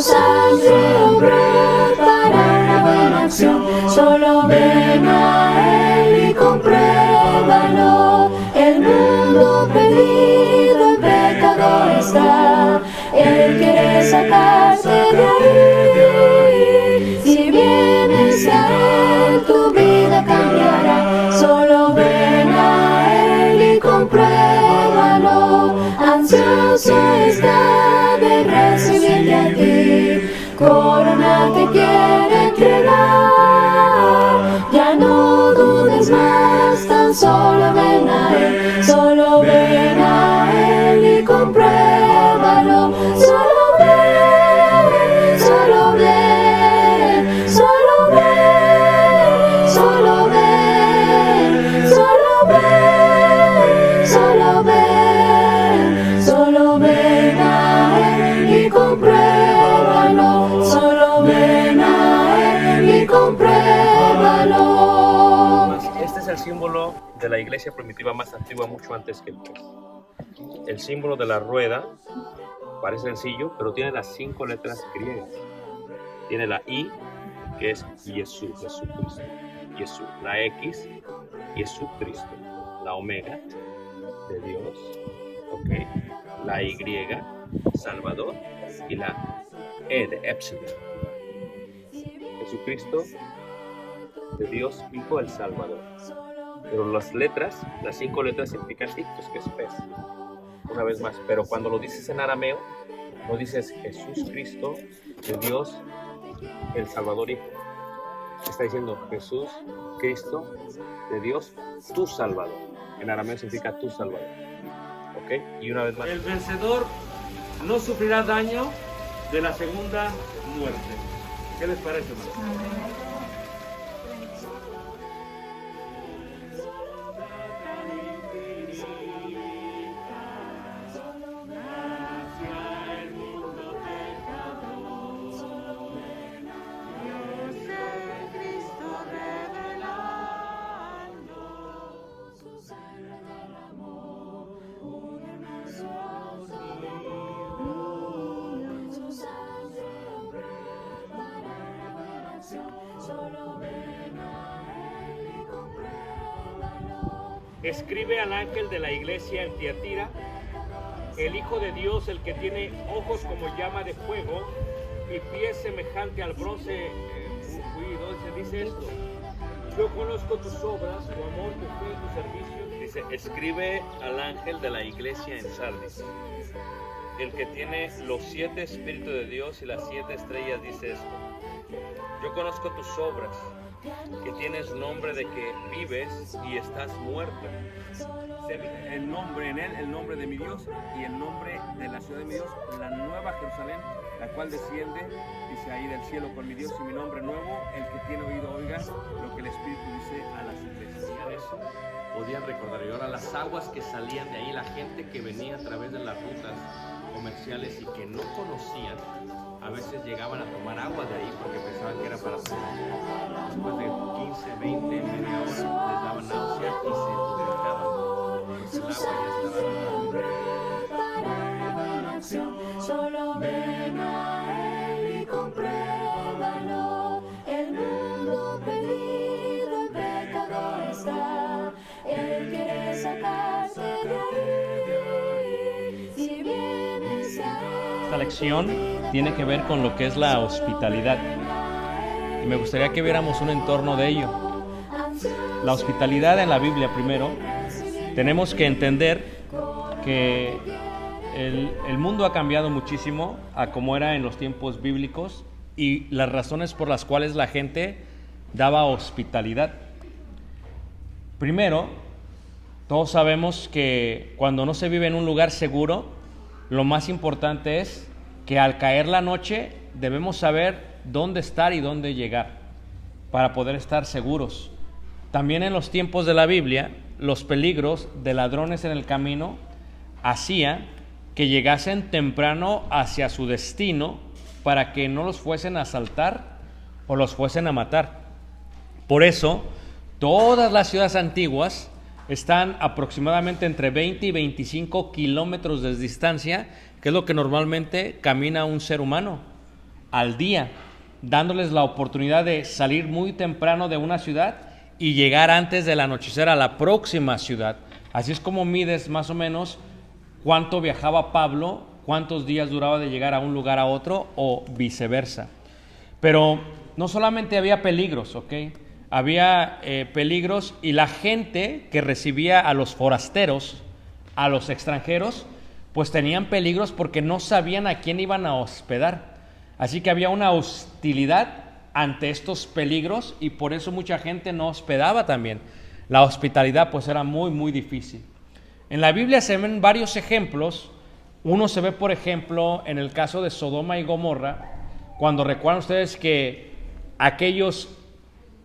sangre obró para una buena acción. Solo ven a Él y compruébalo. El mundo perdido en pecado está. Él quiere sacarte de ahí. Si vienes a Él, tu vida cambiará. Solo ven a Él y compruébalo. Ansioso está de recibirte a ti. Corona te quiere entregar. Ya no dudes más, tan solo ven a Él. Solo ven a Él y compruébalo. Solo ven, solo ven, solo ven, solo ven, solo ven, solo ven, solo ven a Él y compruébalo. Solo ven a Él y compruébalo. Este es el símbolo de la iglesia primitiva más antigua, mucho antes que el pez. El símbolo de la rueda parece sencillo, pero tiene las 5 letras griegas. Tiene la I, que es Jesús, Jesucristo. Jesús. La X, Jesucristo. La omega, de Dios. Ok. La Y, Salvador. Y la E de Epsilon. Jesucristo, de Dios, Hijo, el Salvador. Pero las letras, las 5 letras significan ictus, que es pez. Una vez más, pero cuando lo dices en arameo, no dices Jesús Cristo, de Dios, el Salvador Hijo. Está diciendo Jesús Cristo, de Dios, tu Salvador. En arameo significa tu Salvador. ¿Ok? Y una vez más. El vencedor no sufrirá daño de la segunda muerte. ¿Qué les parece, hermano? Escribe al ángel de la iglesia en Tiatira, el Hijo de Dios, el que tiene ojos como llama de fuego y pies semejante al bronce pulido, dice esto: yo conozco tus obras, tu amor, tu fe, tu servicio. Dice, escribe al ángel de la iglesia en Sardis, el que tiene los 7 espíritus de Dios y las 7 estrellas, dice esto: yo conozco tus obras, que tienes nombre de que vives y estás muerto. El nombre en él, el nombre de mi Dios y el nombre de la ciudad de mi Dios, la nueva Jerusalén, la cual desciende, dice ahí del cielo con mi Dios y mi nombre nuevo. El que tiene oído oiga lo que el Espíritu dice a las iglesias. Eso podían recordar. Y ahora las aguas que salían de ahí, la gente que venía a través de las rutas comerciales y que no conocían, a veces llegaban a tomar agua de ahí porque pensaban que era para tomar. Después de 15, 20, media hora les daban náusea y se vomitaban. Pues el agua ya estaba. Solo ven a Él y compruébalo. El mundo perdido en pecado está. Él quiere sacarte de ahí. Si vienes a Él. Esta lección tiene que ver con lo que es la hospitalidad. Y me gustaría que viéramos un entorno de ello. La hospitalidad en la Biblia, primero, tenemos que entender que el mundo ha cambiado muchísimo a como era en los tiempos bíblicos y las razones por las cuales la gente daba hospitalidad. Primero, todos sabemos que cuando no se vive en un lugar seguro, lo más importante es que al caer la noche debemos saber dónde estar y dónde llegar para poder estar seguros. También en los tiempos de la Biblia, los peligros de ladrones en el camino hacía que llegasen temprano hacia su destino para que no los fuesen a asaltar o los fuesen a matar. Por eso, todas las ciudades antiguas están aproximadamente entre 20 y 25 kilómetros de distancia, que es lo que normalmente camina un ser humano. al día, dándoles la oportunidad de salir muy temprano de una ciudad y llegar antes del anochecer a la próxima ciudad. Así es como mides más o menos cuánto viajaba Pablo, cuántos días duraba de llegar a un lugar a otro o viceversa. Pero no solamente había peligros, ¿ok? Había peligros, y la gente que recibía a los forasteros, a los extranjeros, pues tenían peligros porque no sabían a quién iban a hospedar. Así que había una hostilidad ante estos peligros, y por eso mucha gente no hospedaba también. La hospitalidad pues era muy, muy difícil. En la Biblia se ven varios ejemplos. Uno se ve, por ejemplo, en el caso de Sodoma y Gomorra, cuando recuerdan ustedes que aquellos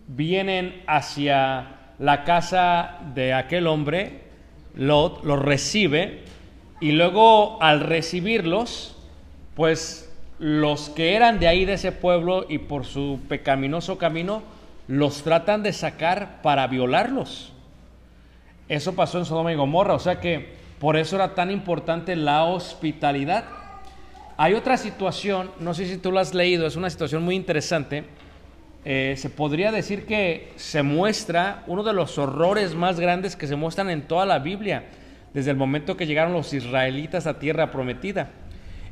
vienen hacia la casa de aquel hombre, Lot los recibe, y luego al recibirlos, pues los que eran de ahí, de ese pueblo, y por su pecaminoso camino, los tratan de sacar para violarlos. Eso pasó en Sodoma y Gomorra, o sea que por eso era tan importante la hospitalidad. Hay otra situación, no sé si tú lo has leído, es una situación muy interesante. Se podría decir que se muestra uno de los horrores más grandes que se muestran en toda la Biblia, desde el momento que llegaron los israelitas a tierra prometida.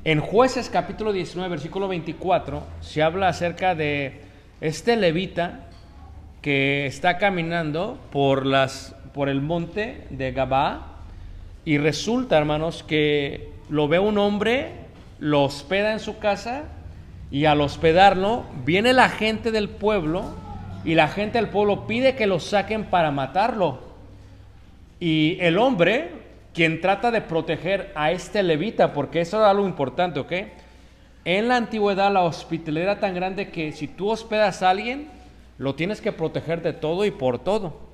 En Jueces capítulo 19, versículo 24, se habla acerca de este levita que está caminando por el monte de Gabá, y resulta, hermanos, que lo ve un hombre, lo hospeda en su casa, y al hospedarlo viene la gente del pueblo, y la gente del pueblo pide que lo saquen para matarlo. Y el hombre, quien trata de proteger a este levita, porque eso era algo importante, ¿ok? En la antigüedad la hospitalidad era tan grande que si tú hospedas a alguien, lo tienes que proteger de todo y por todo.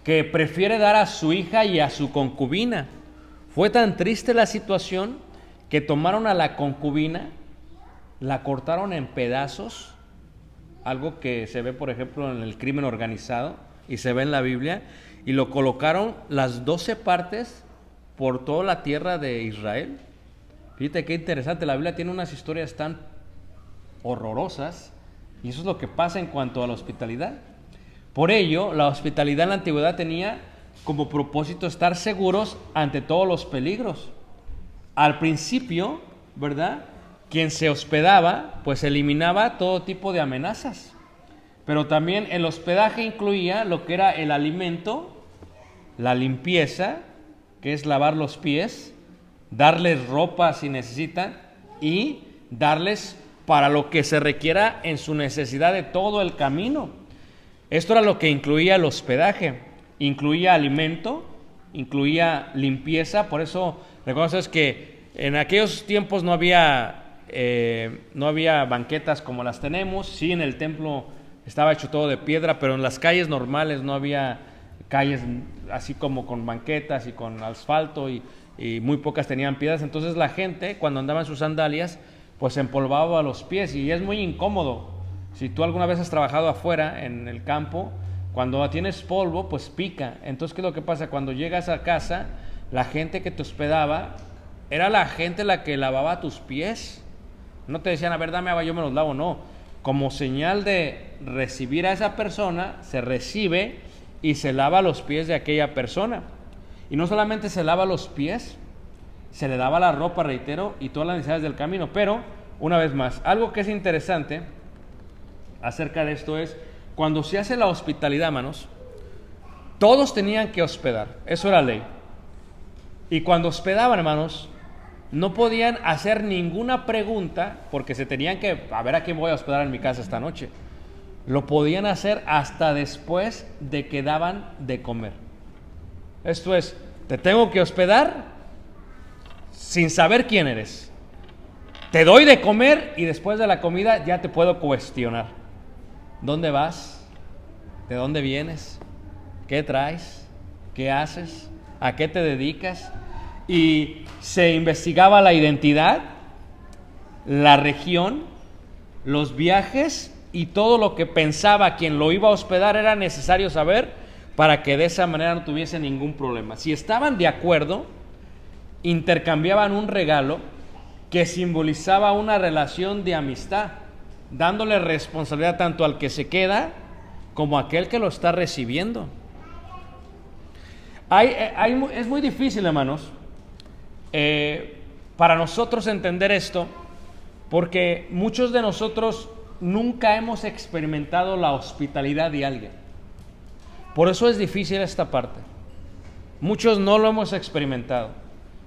Que prefiere dar a su hija y a su concubina. Fue tan triste la situación que tomaron a la concubina, la cortaron en pedazos, algo que se ve, por ejemplo, en el crimen organizado y se ve en la Biblia, y lo colocaron las 12 partes por toda la tierra de Israel. Fíjate qué interesante, la Biblia tiene unas historias tan horrorosas, y eso es lo que pasa en cuanto a la hospitalidad. Por ello, la hospitalidad en la antigüedad tenía como propósito estar seguros ante todos los peligros. Al principio, ¿verdad?, quien se hospedaba, pues eliminaba todo tipo de amenazas. Pero también el hospedaje incluía lo que era el alimento, la limpieza, que es lavar los pies, darles ropa si necesitan, y darles para lo que se requiera en su necesidad de todo el camino. Esto era lo que incluía el hospedaje. Incluía alimento, incluía limpieza. Por eso, recuerden que en aquellos tiempos no había banquetas como las tenemos. Sí, en el templo estaba hecho todo de piedra, pero en las calles normales no había calles así como con banquetas y con asfalto, y muy pocas tenían piedras. Entonces la gente, cuando andaba en sus sandalias, pues se empolvaba los pies, y es muy incómodo. Si tú alguna vez has trabajado afuera en el campo, cuando tienes polvo, pues pica. Entonces, ¿qué es lo que pasa? Cuando llegas a casa, la gente que te hospedaba era la gente la que lavaba tus pies. No te decían, a ver, dame agua, yo me los lavo, no. Como señal de recibir a esa persona, se recibe y se lava los pies de aquella persona. Y no solamente se lava los pies, se le daba la ropa, reitero, y todas las necesidades del camino. Pero, una vez más, algo que es interesante acerca de esto es, cuando se hace la hospitalidad, hermanos, todos tenían que hospedar, eso era ley. Y cuando hospedaban, hermanos, no podían hacer ninguna pregunta, porque se tenían que, a ver a quién voy a hospedar en mi casa esta noche. Lo podían hacer hasta después de que daban de comer. Esto es, te tengo que hospedar sin saber quién eres. Te doy de comer y después de la comida ya te puedo cuestionar. ¿Dónde vas? ¿De dónde vienes? ¿Qué traes? ¿Qué haces? ¿A qué te dedicas? Y se investigaba la identidad, la región, los viajes y todo lo que pensaba quien lo iba a hospedar era necesario saber para que de esa manera no tuviese ningún problema. Si estaban de acuerdo, intercambiaban un regalo que simbolizaba una relación de amistad, dándole responsabilidad tanto al que se queda como a aquel que lo está recibiendo. Es muy difícil, hermanos, para nosotros entender esto, porque muchos de nosotros nunca hemos experimentado la hospitalidad de alguien. Por eso es difícil esta parte. Muchos no lo hemos experimentado.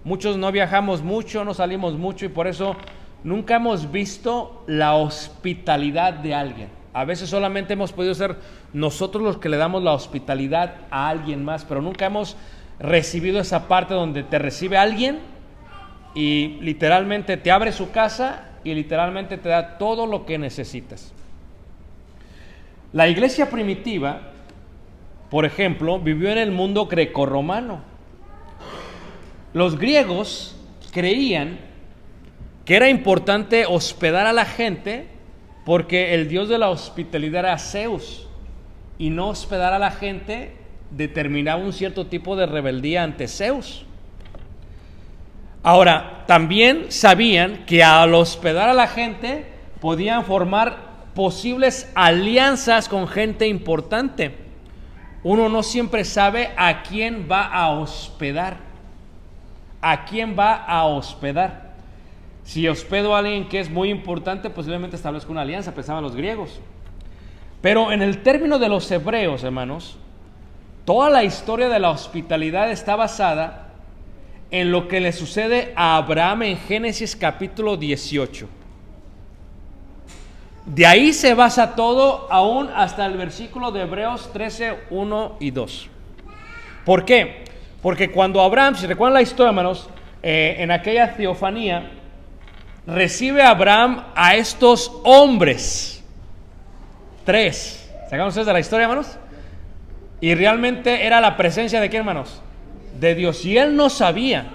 Muchos no viajamos mucho, no salimos mucho y por eso nunca hemos visto la hospitalidad de alguien. A veces solamente hemos podido ser nosotros los que le damos la hospitalidad a alguien más, pero nunca hemos recibido esa parte donde te recibe alguien y literalmente te abre su casa y literalmente te da todo lo que necesitas. La iglesia primitiva, por ejemplo, vivió en el mundo grecorromano. Los griegos creían que era importante hospedar a la gente porque el dios de la hospitalidad era Zeus, y no hospedar a la gente determinaba un cierto tipo de rebeldía ante Zeus. Ahora, también sabían que al hospedar a la gente podían formar posibles alianzas con gente importante. Uno no siempre sabe a quién va a hospedar. ¿A quién va a hospedar? Si hospedo a alguien que es muy importante, posiblemente establezco una alianza, pensaban los griegos. Pero en el término de los hebreos, hermanos, toda la historia de la hospitalidad está basada en lo que le sucede a Abraham en Génesis capítulo 18. De ahí se basa todo, aún hasta el versículo de Hebreos 13, 1 y 2. ¿Por qué? Porque cuando Abraham, si recuerdan la historia, hermanos, en aquella teofanía, recibe a Abraham a estos hombres, 3. ¿Se acuerdan ustedes de la historia, hermanos? Y realmente era la presencia de ¿quién, hermanos? De Dios. Y él no sabía,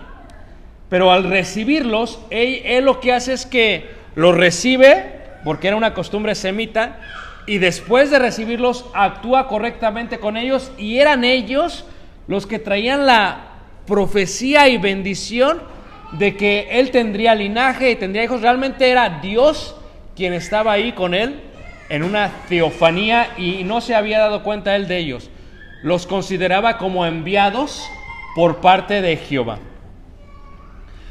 pero al recibirlos, él lo que hace es que los recibe, porque era una costumbre semita, y después de recibirlos actúa correctamente con ellos, y eran ellos los que traían la profecía y bendición de que él tendría linaje y tendría hijos. Realmente era Dios quien estaba ahí con él en una teofanía y no se había dado cuenta él de ellos. Los consideraba como enviados por parte de Jehová.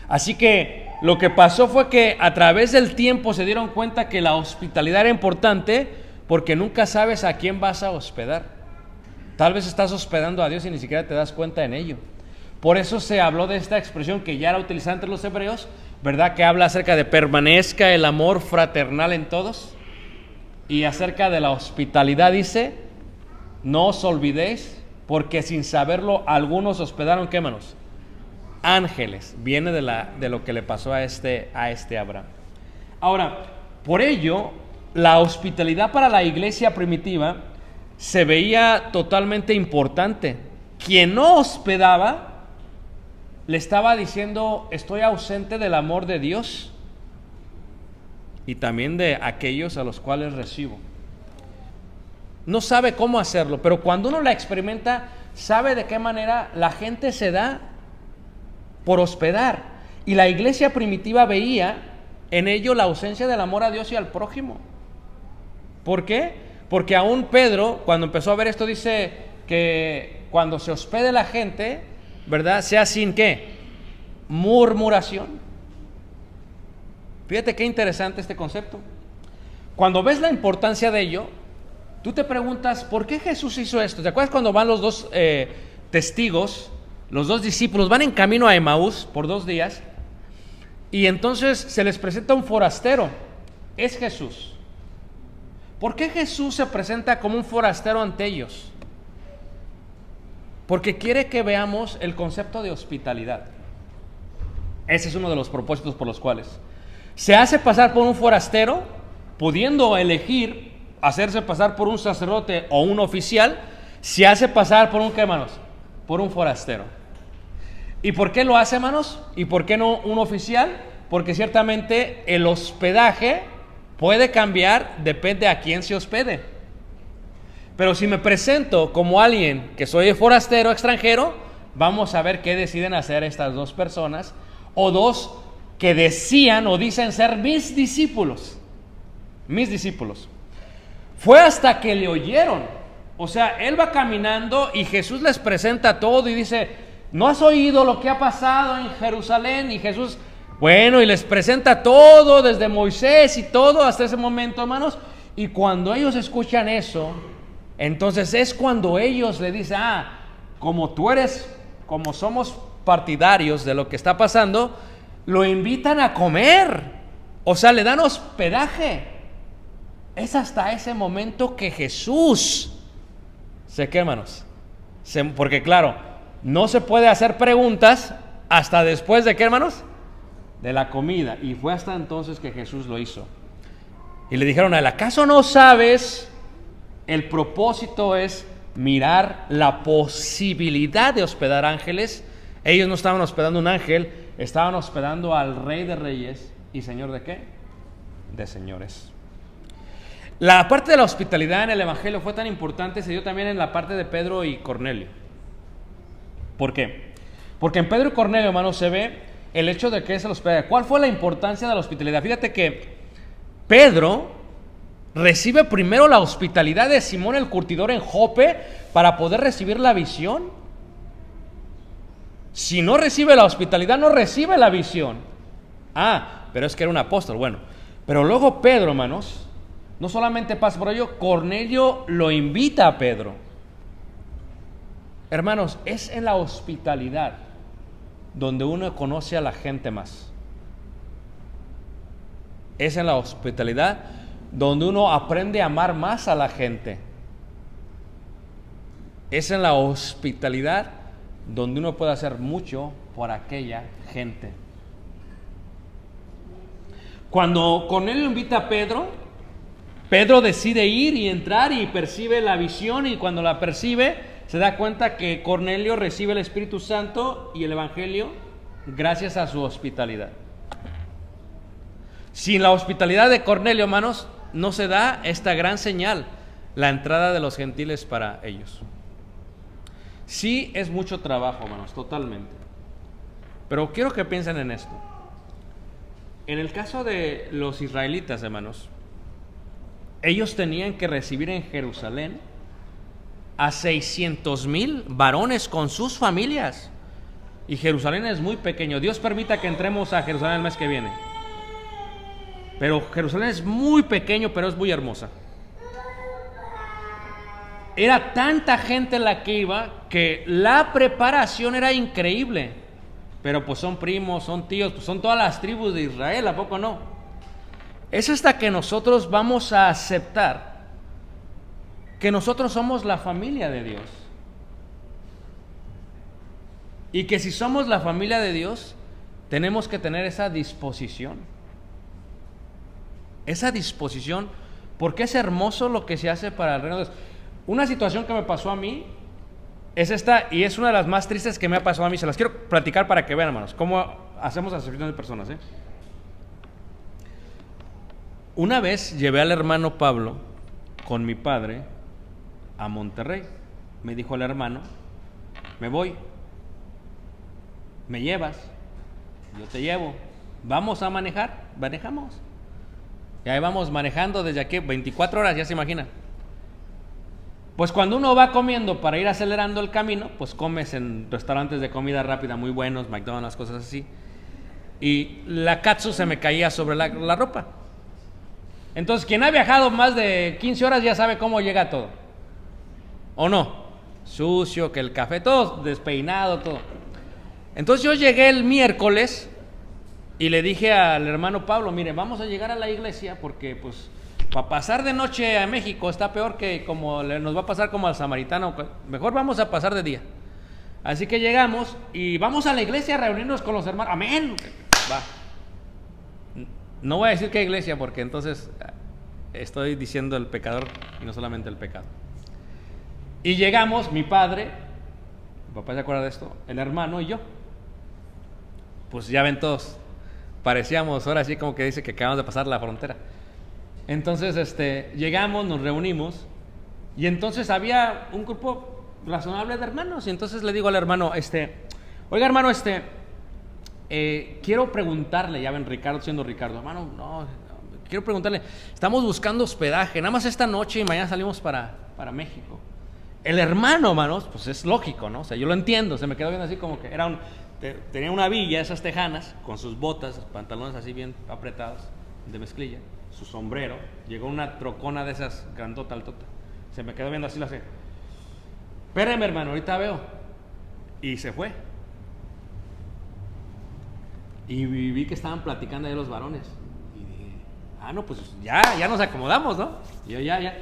Así que lo que pasó fue que a través del tiempo se dieron cuenta que la hospitalidad era importante, porque nunca sabes a quién vas a hospedar. Tal vez estás hospedando a Dios y ni siquiera te das cuenta en ello. Por eso se habló de esta expresión que ya era utilizada entre los hebreos, ¿verdad? Que habla acerca de permanezca el amor fraternal en todos. Y acerca de la hospitalidad dice, no os olvidéis, porque sin saberlo algunos hospedaron, ¿qué, hermanos? Ángeles. Viene de lo que le pasó a este Abraham. Ahora, por ello, la hospitalidad para la iglesia primitiva se veía totalmente importante. Quien no hospedaba le estaba diciendo, estoy ausente del amor de Dios y también de aquellos a los cuales recibo. No sabe cómo hacerlo, pero cuando uno la experimenta, sabe de qué manera la gente se da por hospedar. Y la iglesia primitiva veía en ello la ausencia del amor a Dios y al prójimo. ¿Por qué? Porque aún Pedro, cuando empezó a ver esto, dice que cuando se hospede la gente, ¿verdad? Sea sin ¿qué? Murmuración. Fíjate qué interesante este concepto. Cuando ves la importancia de ello, tú te preguntas, ¿por qué Jesús hizo esto? ¿Te acuerdas cuando van los dos testigos, los dos discípulos, van en camino a Emaús por 2 días? Y entonces se les presenta un forastero, es Jesús. ¿Por qué Jesús se presenta como un forastero ante ellos? Porque quiere que veamos el concepto de hospitalidad. Ese es uno de los propósitos por los cuales se hace pasar por un forastero, pudiendo elegir hacerse pasar por un sacerdote o un oficial. Se hace pasar por un ¿qué, hermanos? Por un forastero. ¿Y por qué lo hace, hermanos? ¿Y por qué no un oficial? Porque ciertamente el hospedaje puede cambiar, depende a quién se hospede. Pero si me presento como alguien que soy forastero, extranjero, vamos a ver qué deciden hacer estas dos personas, o dos que decían o dicen ser mis discípulos. Mis discípulos. Fue hasta que le oyeron. O sea, él va caminando y Jesús les presenta todo y dice, ¿no has oído lo que ha pasado en Jerusalén? Y Jesús, bueno, y les presenta todo, desde Moisés y todo hasta ese momento, hermanos. Y cuando ellos escuchan eso, entonces es cuando ellos le dicen, como somos partidarios de lo que está pasando, lo invitan a comer. O sea, le dan hospedaje. Es hasta ese momento que Jesús hermanos, porque claro, no se puede hacer preguntas hasta después de ¿qué, hermanos? De la comida. Y fue hasta entonces que Jesús lo hizo. Y le dijeron a él, ¿acaso no sabes? El propósito es mirar la posibilidad de hospedar ángeles. Ellos no estaban hospedando un ángel, estaban hospedando al Rey de Reyes y Señor ¿de qué? De señores. La parte de la hospitalidad en el Evangelio fue tan importante, se dio también en la parte de Pedro y Cornelio. ¿Por qué? Porque en Pedro y Cornelio, hermanos, se ve el hecho de que es el hospedaje. ¿Cuál fue la importancia de la hospitalidad? Fíjate que Pedro recibe primero la hospitalidad de Simón el curtidor en Jope para poder recibir la visión. Si no recibe la hospitalidad, no recibe la visión. Pero es que era un apóstol. Bueno, pero luego Pedro, hermanos, no solamente pasa por ello, Cornelio lo invita a Pedro. Hermanos, es en la hospitalidad donde uno conoce a la gente más. Es en la hospitalidad donde uno aprende a amar más a la gente. Es en la hospitalidad donde uno puede hacer mucho por aquella gente. Cuando Cornelio invita a Pedro, Pedro decide ir y entrar y percibe la visión, y cuando la percibe se da cuenta que Cornelio recibe el Espíritu Santo y el Evangelio gracias a su hospitalidad. Sin la hospitalidad de Cornelio, hermanos, no se da esta gran señal, la entrada de los gentiles para ellos. Sí es mucho trabajo, hermanos, totalmente. Pero quiero que piensen en esto. En el caso de los israelitas, hermanos, ellos tenían que recibir en Jerusalén a 600,000 varones con sus familias. Y Jerusalén es muy pequeño. Dios permita que entremos a Jerusalén el mes que viene. Pero Jerusalén es muy pequeño, pero es muy hermosa. Era tanta gente la que iba que la preparación era increíble. Pero pues son primos, son tíos, pues son todas las tribus de Israel, ¿a poco no? Es hasta que nosotros vamos a aceptar que nosotros somos la familia de Dios. Y que si somos la familia de Dios, tenemos que tener esa disposición. Esa disposición, porque es hermoso lo que se hace para el reino de Dios. Una situación que me pasó a mí es esta, y es una de las más tristes que me ha pasado a mí. Se las quiero platicar para que vean, hermanos, cómo hacemos acepción de personas, Una vez llevé al hermano Pablo con mi padre a Monterrey. Me dijo el hermano, me voy, me llevas, yo te llevo, vamos a manejar, manejamos. Y ahí vamos manejando desde aquí 24 horas, ya se imaginan. Pues cuando uno va comiendo para ir acelerando el camino, pues comes en restaurantes de comida rápida muy buenos, McDonald's, cosas así. Y la katsu se me caía sobre la ropa. Entonces, quien ha viajado más de 15 horas ya sabe cómo llega todo. ¿O no? Sucio, que el café, todo despeinado, todo. Entonces yo llegué el miércoles y le dije al hermano Pablo, mire, vamos a llegar a la iglesia porque pues para pasar de noche a México está peor que como nos va a pasar como al samaritano. Mejor vamos a pasar de día. Así que llegamos y vamos a la iglesia a reunirnos con los hermanos. Amén. Va. No voy a decir qué iglesia porque entonces estoy diciendo el pecador y no solamente el pecado. Y llegamos, mi padre, mi papá se acuerda de esto, el hermano y yo. Pues ya ven todos, parecíamos ahora sí como que dice que acabamos de pasar la frontera. Entonces llegamos, nos reunimos y entonces había un grupo razonable de hermanos y entonces le digo al hermano, oiga hermano, quiero preguntarle, ya ven, Ricardo siendo Ricardo, hermano, no, quiero preguntarle, estamos buscando hospedaje, nada más esta noche y mañana salimos para México. El hermano, hermanos, pues es lógico, ¿no? O sea, yo lo entiendo, se me quedó viendo así como que tenía una villa, esas tejanas, con sus botas, pantalones así bien apretados, de mezclilla, su sombrero, llegó una trocona de esas grandota, altota, se me quedó viendo así, la hace, espérame, hermano, ahorita veo, y se fue. Y vi que estaban platicando ahí los varones. Y dije, no, pues ya nos acomodamos, ¿no? Y yo ya.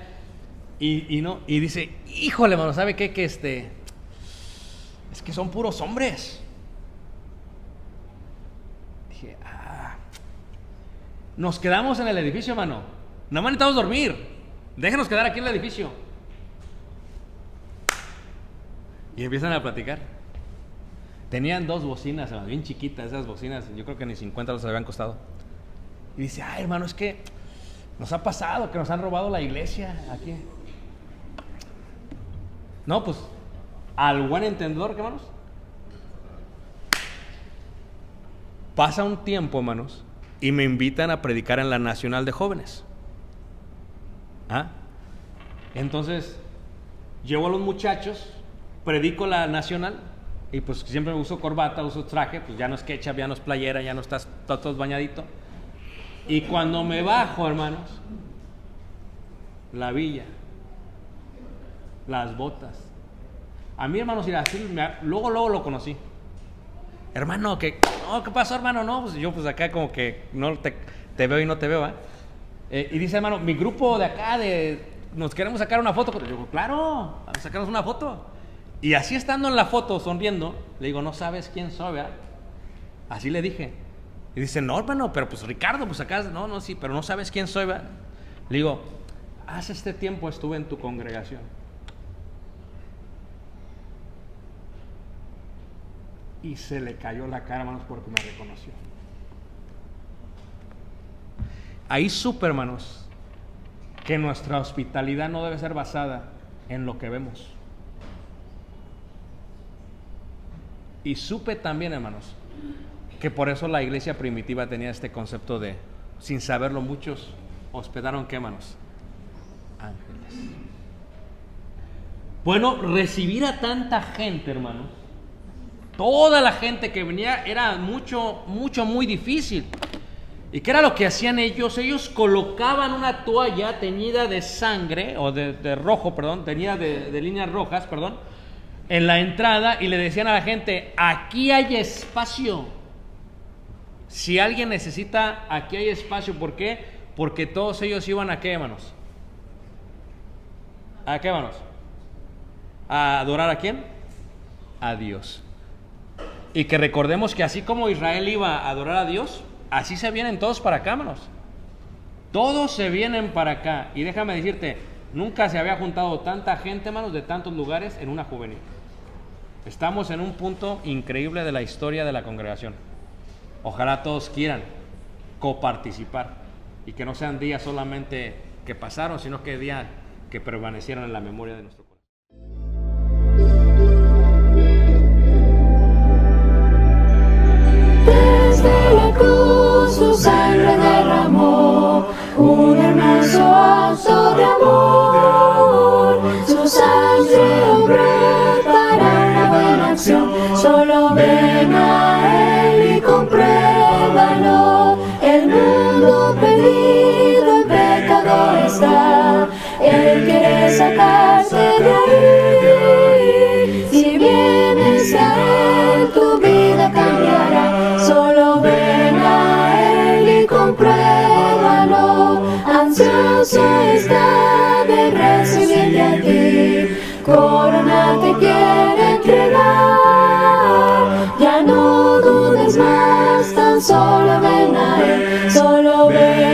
Y dice, híjole, hermano, ¿sabe qué? Que es que son puros hombres. Dije, nos quedamos en el edificio, hermano. Nada más necesitamos dormir. Déjenos quedar aquí en el edificio. Y empiezan a platicar. Tenían 2 bocinas, hermano, bien chiquitas, esas bocinas, yo creo que ni 50 les habían costado. Y dice, hermano, es que nos ha pasado que nos han robado la iglesia aquí. No, pues, al buen entendedor, ¿qué, hermanos? Pasa un tiempo, hermanos, y me invitan a predicar en la Nacional de Jóvenes. Entonces, llevo a los muchachos, predico la Nacional, y pues siempre uso corbata, uso traje, pues ya no es ketchup, ya no es playera, ya no estás todo bañadito. Y cuando me bajo, hermanos, la villa, las botas. A mí, hermanos, luego lo conocí. Hermano, ¿qué pasó, hermano? No, pues yo pues acá como que no te veo y no te veo, y dice, hermano, mi grupo de acá, nos queremos sacar una foto. Yo digo, claro, vamos a sacarnos una foto. Y así estando en la foto, sonriendo, le digo, no sabes quién soy, ¿verdad? Así le dije. Y dice, no, hermano, pero pues Ricardo, pues acá, no, sí, pero no sabes quién soy, ¿verdad? Le digo, hace este tiempo estuve en tu congregación. Y se le cayó la cara, hermanos, porque me reconoció. Ahí supe, hermanos, que nuestra hospitalidad no debe ser basada en lo que vemos. Y supe también, hermanos, que por eso la iglesia primitiva tenía este concepto de, sin saberlo muchos, hospedaron, ¿qué, hermanos? Ángeles. Bueno, recibir a tanta gente, hermanos, toda la gente que venía, era muy difícil. ¿Y qué era lo que hacían ellos? Ellos colocaban una toalla teñida de sangre, o de rojo, perdón, teñida de líneas rojas, perdón, en la entrada, y le decían a la gente, aquí hay espacio. Si alguien necesita, aquí hay espacio. ¿Por qué? Porque todos ellos iban a qué, hermanos. ¿A qué, hermanos? ¿A adorar a quién? A Dios. Y que recordemos que así como Israel iba a adorar a Dios, así se vienen todos para acá, hermanos. Todos se vienen para acá. Y déjame decirte, nunca se había juntado tanta gente, hermanos, de tantos lugares en una juvenil. Estamos en un punto increíble de la historia de la congregación. Ojalá todos quieran coparticipar y que no sean días solamente que pasaron, sino que días que permanecieron en la memoria de nuestro corazón. Desde la cruz su sangre derramó, un hermoso acto de amor. Su sangre obró para una buena acción. Solo ven a Él y compruébalo. El mundo perdido en pecado está. Él quiere sacarte de ahí. Si vienes a Él, tu vida cambiará. Solo ven a Él y compruébalo. Ansioso está de recibirte a ti. Corona te quiere entregar. Ya no dudes más, tan solo ven a Él. Solo ven